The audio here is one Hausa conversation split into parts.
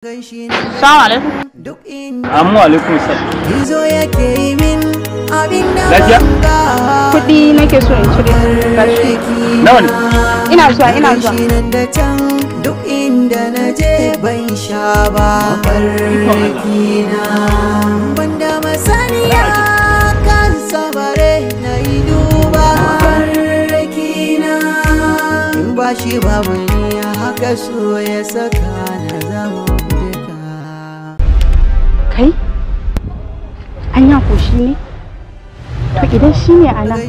Assalamu alaikum. Amma alaikum salam. Lafiya? Kuɗi nake so in cire gashi. Nawa ne? Ina zuwa. Duk inda na je ban sha ba farkina banda masaniya kan sabare na yi duba farkina in ba shi babu ni haka so ya saka na zama duka. Kai? Anya ko shi ne? To idan shi ne a nan,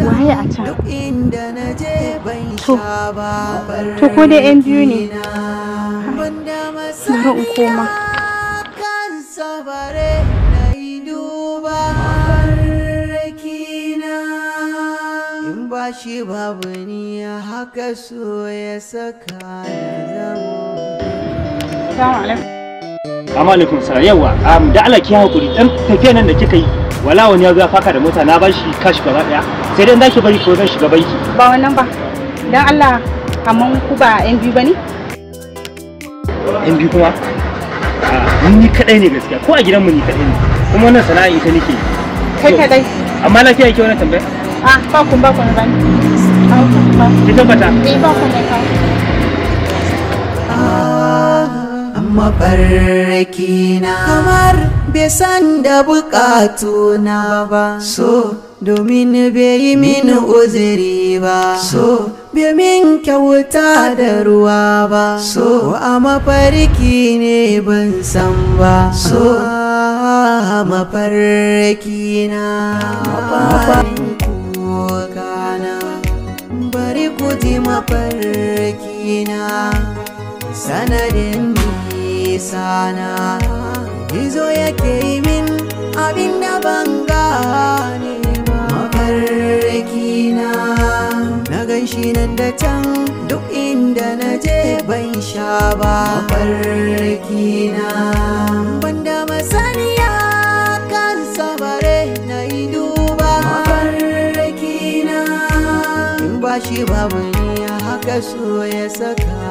waye a can? To ko dai 'yan biyu ne? Bari in koma. In ba shi babu ni haka so ya saka na zama. Assalamu alaikum. Amma alaikum salam. Yawa, da Allah ki hakuri dan tafiya nan da kika yi. Wala wani ya zo ya faka da mota na bashi kashi gaba daya. Sai dai zaki bari ko zan shiga banki. Ba wannan ba. Dan Allah, amma ku ba 'yan biyu bane? Yan biyu kuma? Ni kadai ne gaskiya. Ko a gidan mu ni kadai ne. Kuma wannan sana'a ita nake. Kai kadai. Amma lafiya yake wannan tambaya? Ba kun bani. Ki tabbata? Ba kun da ka. Mafarkina kamar bai san da bukatuna ba, so domin bai yi mini uzuri ba, so bai min kyauta da ruwa ba, so a mafarki ne ban san ba, so mafarkina mafarin kukana bari ku ji mafarkina sanadin sana gizo yake yi min abin da ban gane ba mafarkina na ganshi nan da can duk inda na je ban sha ba mafarkina banda masaniya kan sabare na yi duba mafarkina in ba shi babu ni haka so ya saka